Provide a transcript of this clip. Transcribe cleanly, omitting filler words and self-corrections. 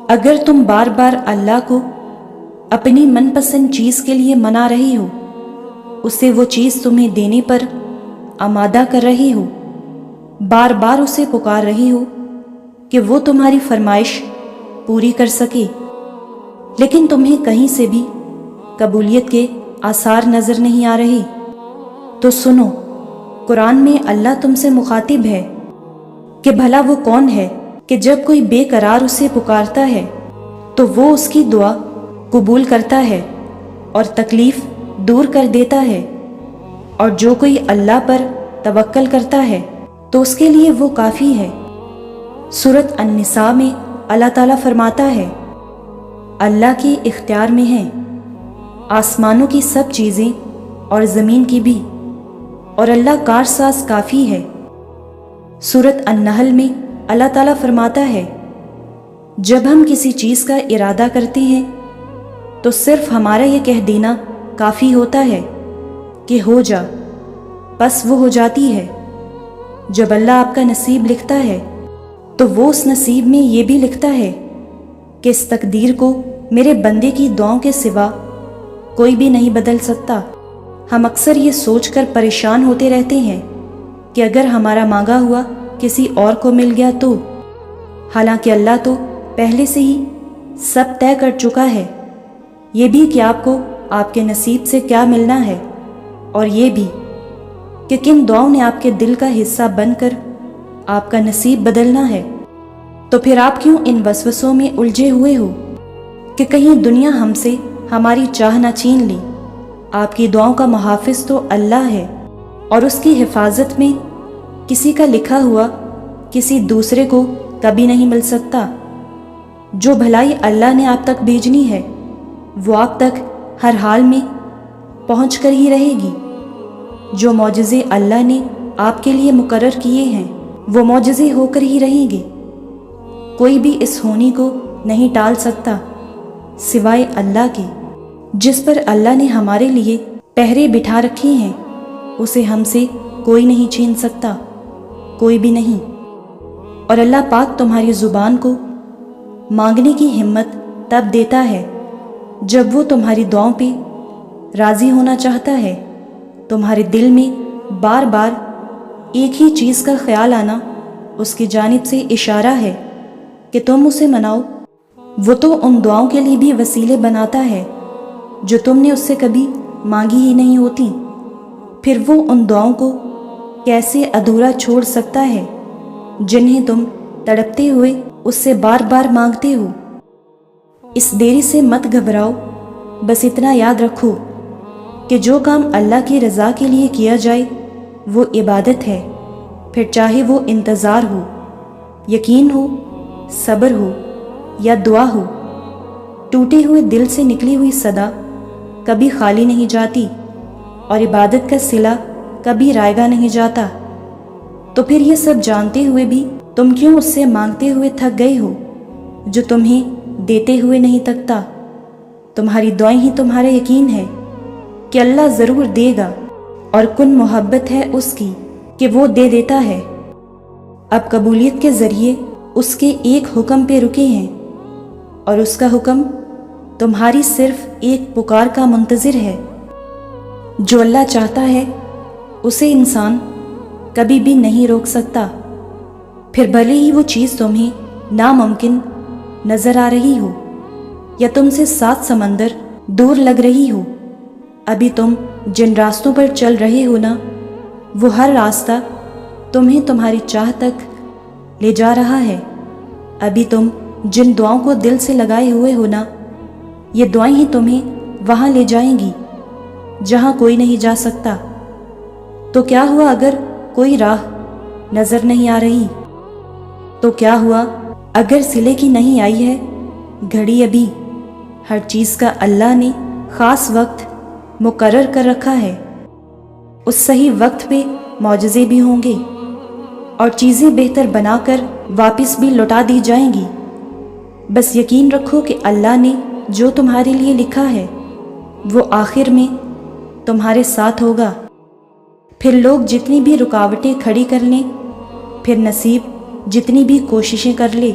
अगर तुम बार बार अल्लाह को अपनी मनपसंद चीज़ के लिए मना रही हो, उसे वो चीज़ तुम्हें देने पर आमादा कर रही हो, बार बार उसे पुकार रही हो कि वो तुम्हारी फरमाइश पूरी कर सके, लेकिन तुम्हें कहीं से भी कबूलियत के आसार नज़र नहीं आ रहे, तो सुनो, कुरान में अल्लाह तुमसे मुखातिब है कि भला वो कौन है कि जब कोई बेकरार उसे पुकारता है तो वो उसकी दुआ कबूल करता है और तकलीफ़ दूर कर देता है, और जो कोई अल्लाह पर तवक्कल करता है तो उसके लिए वो काफ़ी है। सूरत अन-निसा में अल्लाह ताला फरमाता है, अल्लाह के इख्तियार में है आसमानों की सब चीज़ें और ज़मीन की भी, और अल्लाह कारसाज काफ़ी है। सूरत अन-नहल में अल्लाह ताला फरमाता है, जब हम किसी चीज़ का इरादा करते हैं तो सिर्फ हमारा ये कह देना काफ़ी होता है कि हो जा, बस वो हो जाती है। जब अल्लाह आपका नसीब लिखता है तो वो उस नसीब में ये भी लिखता है कि इस तकदीर को मेरे बंदे की दुआओं के सिवा कोई भी नहीं बदल सकता। हम अक्सर ये सोचकर परेशान होते रहते हैं कि अगर हमारा मांगा हुआ किसी और को मिल गया तो, हालांकि अल्लाह तो पहले से ही सब तय कर चुका है, ये भी कि आपको आपके नसीब से क्या मिलना है, और ये भी कि किन दुआओं ने आपके दिल का हिस्सा बनकर आपका नसीब बदलना है। तो फिर आप क्यों इन वसवसों में उलझे हुए हो कि कहीं दुनिया हमसे हमारी चाह ना छीन ले। आपकी दुआओं का मुहाफिज तो अल्लाह है, और उसकी हिफाजत में किसी का लिखा हुआ किसी दूसरे को कभी नहीं मिल सकता। जो भलाई अल्लाह ने आप तक भेजनी है वो आप तक हर हाल में पहुँच कर ही रहेगी। जो मौजज़े अल्लाह ने आपके लिए मुकर्रर किए हैं वो मौजज़े होकर ही रहेंगे। कोई भी इस होनी को नहीं टाल सकता सिवाय अल्लाह के। जिस पर अल्लाह ने हमारे लिए पहरे बिठा रखे हैं उसे हमसे कोई नहीं छीन सकता, कोई भी नहीं। और अल्लाह पाक तुम्हारी ज़ुबान को मांगने की हिम्मत तब देता है जब वो तुम्हारी दुआओं पे राज़ी होना चाहता है। तुम्हारे दिल में बार बार एक ही चीज़ का ख्याल आना उसकी जानिब से इशारा है कि तुम उसे मनाओ। वो तो उन दुआओं के लिए भी वसीले बनाता है जो तुमने उससे कभी मांगी ही नहीं होती। फिर वो उन दुआओं को कैसे अधूरा छोड़ सकता है जिन्हें तुम तड़पते हुए उससे बार बार मांगते हो। इस देरी से मत घबराओ, बस इतना याद रखो कि जो काम अल्लाह की रज़ा के लिए किया जाए वो इबादत है, फिर चाहे वो इंतज़ार हो, यकीन हो, सब्र हो या दुआ हो। टूटे हुए दिल से निकली हुई सदा कभी खाली नहीं जाती, और इबादत का सिला कभी रायगा नहीं जाता। तो फिर ये सब जानते हुए भी तुम क्यों उससे मांगते हुए थक गए हो जो तुम्हें देते हुए नहीं थकता। तुम्हारी दुआएं ही तुम्हारा यकीन है कि अल्लाह ज़रूर देगा, और कुन मोहब्बत है उसकी कि वो दे देता है। अब कबूलियत के ज़रिए उसके एक हुक्म पे रुके हैं, और उसका हुक्म तुम्हारी सिर्फ एक पुकार का मुंतज़िर है। जो अल्लाह चाहता है उसे इंसान कभी भी नहीं रोक सकता। फिर भले ही वो चीज़ तुम्हें नामुमकिन नज़र आ रही हो या तुमसे 7 समंदर दूर लग रही हो, अभी तुम जिन रास्तों पर चल रहे हो ना, वो हर रास्ता तुम्हें तुम्हारी चाह तक ले जा रहा है। अभी तुम जिन दुआओं को दिल से लगाए हुए हो ना, ये दुआएं ही तुम्हें वहाँ ले जाएंगी जहाँ कोई नहीं जा सकता। तो क्या हुआ अगर कोई राह नज़र नहीं आ रही? तो क्या हुआ अगर सिले की नहीं आई है घड़ी? अभी हर चीज़ का अल्लाह ने ख़ास वक्त मुकर्रर कर रखा है। उस सही वक्त पे मौजज़े भी होंगे और चीज़ें बेहतर बनाकर वापस भी लौटा दी जाएंगी। बस यकीन रखो कि अल्लाह ने जो तुम्हारे लिए लिखा है वो आखिर में तुम्हारे साथ होगा। फिर लोग जितनी भी रुकावटें खड़ी कर लें, फिर नसीब जितनी भी कोशिशें कर ले,